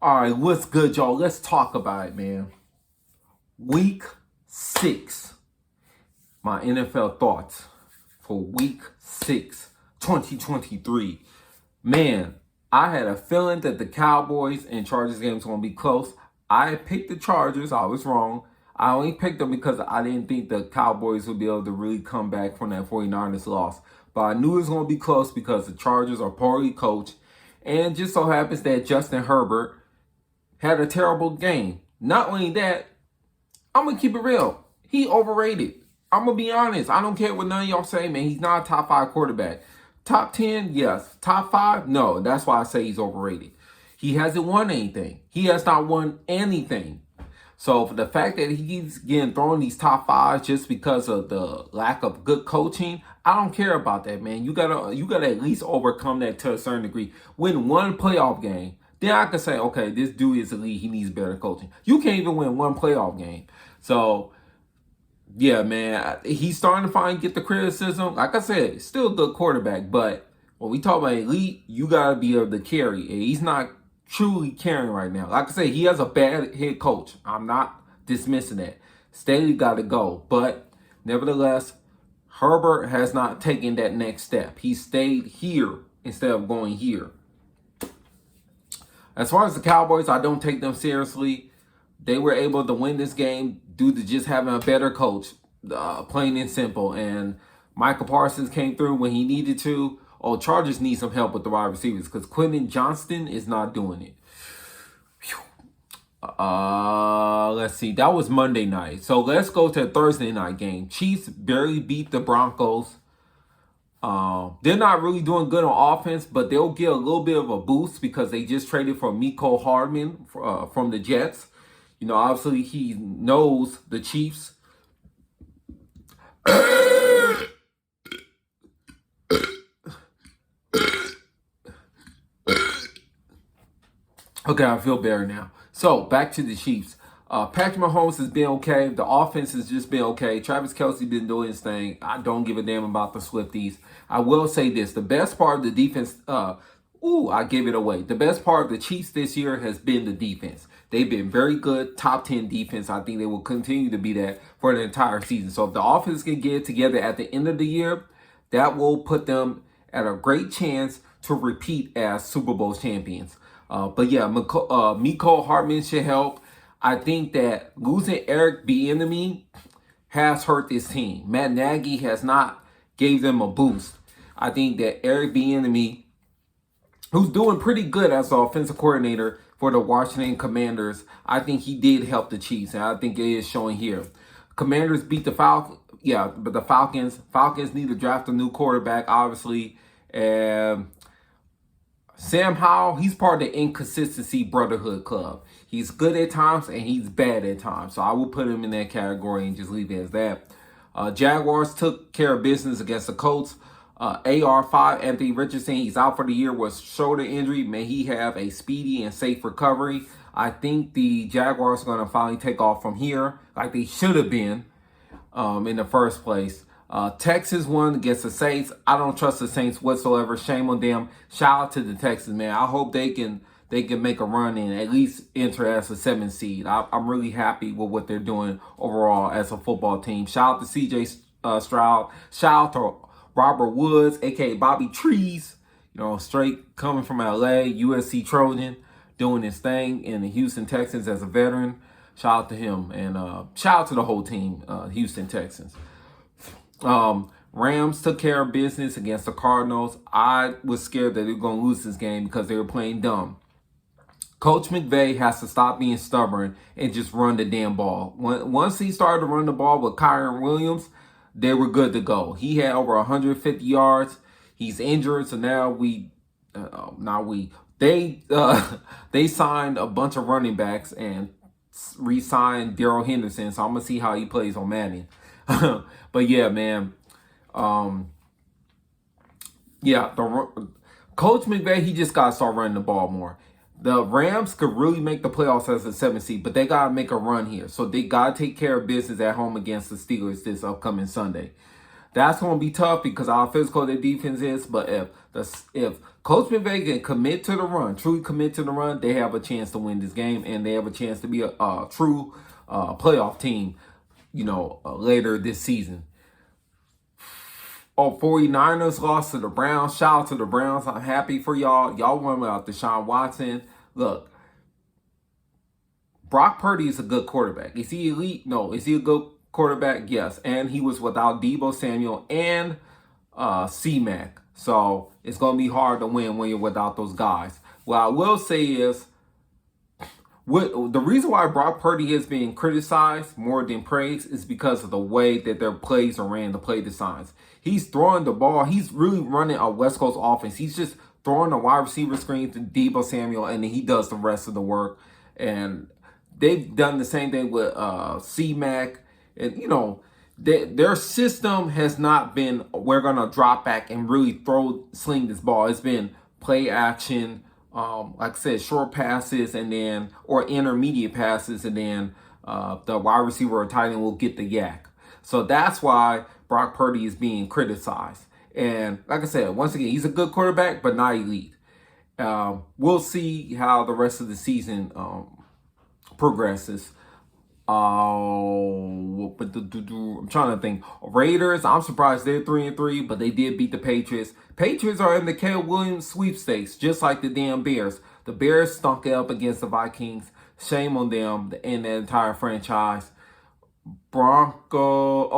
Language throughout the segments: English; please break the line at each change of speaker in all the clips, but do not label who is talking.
All right, what's good, y'all? Let's talk about it, man. Week 6. My NFL thoughts for week 6, 2023. Man, I had a feeling that the Cowboys and Chargers game was going to be close. I picked the Chargers. I was wrong. I only picked them because I didn't think the Cowboys would be able to really come back from that 49ers loss. But I knew it was going to be close because the Chargers are poorly coached. And just so happens that Justin Herbert had a terrible game. Not only that, I'm going to keep it real. He overrated. I'm going to be honest. I don't care what none of y'all say, man. He's not a top 5 quarterback. Top 10, yes. Top 5, no. That's why I say he's overrated. He hasn't won anything. He has not won anything. So for the fact that he's getting thrown these top 5 just because of the lack of good coaching, I don't care about that, man. You gotta at least overcome that to a certain degree. Win one playoff game. Then I can say, okay, this dude is elite. He needs better coaching. You can't even win one playoff game. So, yeah, man, he's starting to get the criticism. Like I said, still a good quarterback. But when we talk about elite, you got to be able to carry. And he's not truly carrying right now. Like I said, he has a bad head coach. I'm not dismissing that. Staley got to go. But nevertheless, Herbert has not taken that next step. He stayed here instead of going here. As far as the Cowboys, I don't take them seriously. They were able to win this game due to just having a better coach, plain and simple. And Michael Parsons came through when he needed to. Oh, Chargers need some help with the wide receivers because Quentin Johnston is not doing it. Let's see. That was Monday night. So let's go to the Thursday night game. Chiefs barely beat the Broncos. They're not really doing good on offense, but they'll get a little bit of a boost because they just traded for Mecole Hardman from the Jets. You know, obviously he knows the Chiefs. Okay, I feel better now. So, back to the Chiefs. Patrick Mahomes has been okay. The offense has just been okay. Travis Kelce been doing his thing. I don't give a damn about the Swifties. I will say this. The best part of the defense, I give it away. The best part of the Chiefs this year has been the defense. They've been very good, top 10 defense. I think they will continue to be that for the entire season. So if the offense can get it together at the end of the year, that will put them at a great chance to repeat as Super Bowl champions. But yeah, Mecole Hardman should help. I think that losing Eric Bieniemy has hurt this team. Matt Nagy has not gave them a boost. I think that Eric Bieniemy, who's doing pretty good as the offensive coordinator for the Washington Commanders, I think he did help the Chiefs, and I think it is showing here. Commanders beat the Falcons. Yeah, but the Falcons need to draft a new quarterback, obviously. Sam Howell, he's part of the Inconsistency Brotherhood Club. He's good at times and he's bad at times. So I will put him in that category and just leave it as that. Jaguars took care of business against the Colts. AR5, Anthony Richardson, he's out for the year with shoulder injury. May he have a speedy and safe recovery. I think the Jaguars are going to finally take off from here like they should have been in the first place. Texas won against the Saints. I don't trust the Saints whatsoever. Shame on them. Shout out to the Texans, man. I hope they can make a run and at least enter as a 7th seed. I'm really happy with what they're doing overall as a football team. Shout out to CJ Stroud. Shout out to Robert Woods, aka Bobby Trees. You know, straight coming from LA, USC Trojan, doing his thing in the Houston Texans as a veteran. Shout out to him and shout out to the whole team, Houston Texans. Rams took care of business against the Cardinals. I was scared that they were going to lose this game because they were playing dumb. Coach McVay has to stop being stubborn and just run the damn ball. Once he started to run the ball with Kyren Williams, they were good to go. He had over 150 yards. He's injured, so now they signed a bunch of running backs and re-signed Darrell Henderson. So I'm gonna see how he plays on Madden. But yeah, man. Coach McVay, he just got to start running the ball more. The Rams could really make the playoffs as a 7th seed, but they got to make a run here. So they got to take care of business at home against the Steelers this upcoming Sunday. That's going to be tough because how physical their defense is. But if If Coach McVay can commit to the run, truly commit to the run, they have a chance to win this game, and they have a chance to be a true playoff team, later this season. 49ers lost to the Browns. Shout out to the Browns. I'm happy for y'all. Y'all won without Deshaun Watson. Look, Brock Purdy is a good quarterback. Is he elite? No. Is he a good quarterback? Yes. And he was without Deebo Samuel and C-Mac. So it's going to be hard to win when you're without those guys. What I will say is, the reason why Brock Purdy is being criticized more than praised is because of the way that their plays are ran, the play designs. He's throwing the ball. He's really running a West Coast offense. He's just throwing the wide receiver screen to Deebo Samuel, and then he does the rest of the work. And they've done the same thing with C-Mac. And, their system has not been, we're going to drop back and really sling this ball. It's been play action, like I said, short passes or intermediate passes, and then the wide receiver or tight end will get the yak. So that's why Brock Purdy is being criticized. And like I said, once again, he's a good quarterback, but not elite. We'll see how the rest of the season progresses. I'm trying to think. Raiders, I'm surprised they're 3-3, but they did beat the Patriots. Patriots are in the Caleb Williams sweepstakes, just like the damn Bears. The Bears stunk it up against the Vikings. Shame on them and the entire franchise. The Broncos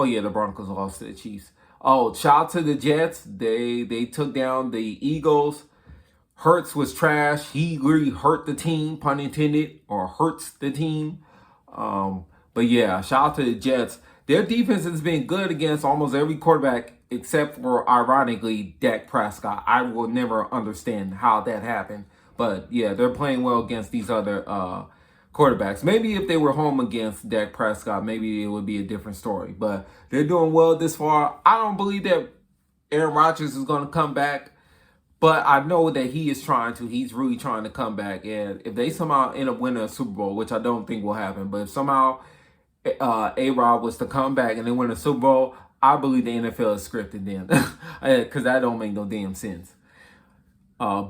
lost to the Chiefs. Oh, shout out to the Jets. They took down the Eagles. Hurts was trash. He really hurt the team, pun intended, or hurts the team. But yeah, shout out to the Jets. Their defense has been good against almost every quarterback except for, ironically, Dak Prescott. I will never understand how that happened. But yeah, they're playing well against these other quarterbacks. Maybe if they were home against Dak Prescott, maybe it would be a different story. But they're doing well this far. I don't believe that Aaron Rodgers is going to come back. But I know that he is trying to. He's really trying to come back. And if they somehow end up winning a Super Bowl, which I don't think will happen, but if somehow A-Rod was to come back and they win a Super Bowl, I believe the NFL is scripted then. Because that don't make no damn sense.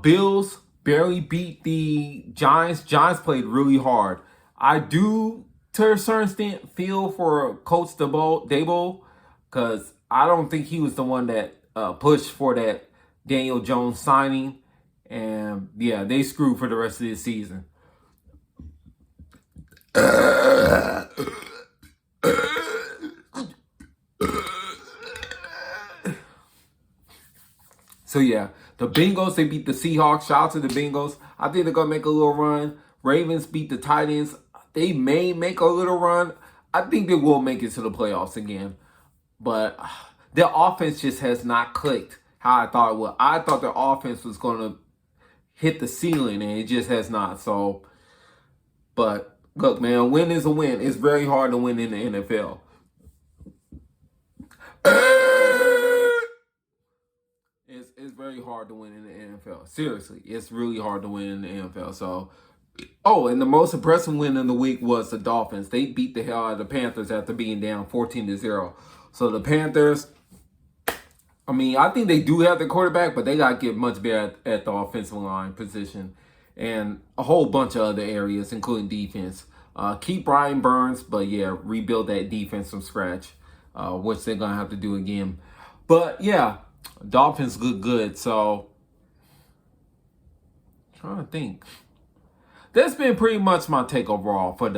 Bills barely beat the Giants. Giants played really hard. I do, to a certain extent, feel for Coach Daboll, because I don't think he was the one that pushed for that Daniel Jones signing, and yeah, they screwed for the rest of this season. So yeah, the Bengals, they beat the Seahawks. Shout out to the Bengals. I think they're gonna make a little run. Ravens beat the Titans. They may make a little run. I think they will make it to the playoffs again, but their offense just has not clicked how I thought it would. I thought their offense was going to hit the ceiling, and it just has not. So, but look, man, a win is a win. It's very hard to win in the NFL. It's very hard to win in the NFL. Seriously, it's really hard to win in the NFL. So, and the most impressive win in the week was the Dolphins. They beat the hell out of the Panthers after being down 14-0. So the Panthers, I think they do have the quarterback, but they got to get much better at the offensive line position and a whole bunch of other areas, including defense. Keep Brian Burns, but yeah, rebuild that defense from scratch, which they're going to have to do again. But yeah, Dolphins look good. So, I'm trying to think. That's been pretty much my take overall for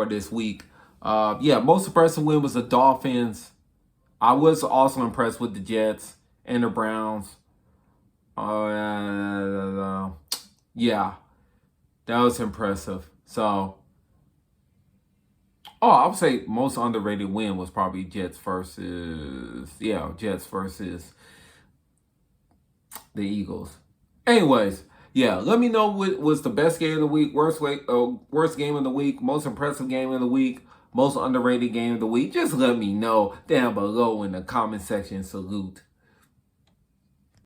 this week. Most impressive win was the Dolphins. I was also impressed with the Jets and the Browns. That was impressive. So, I would say most underrated win was probably Jets versus the Eagles. Anyways, let me know what was the best game of the week, worst game of the week, most impressive game of the week, most underrated game of the week. Just let me know down below in the comment section. Salute.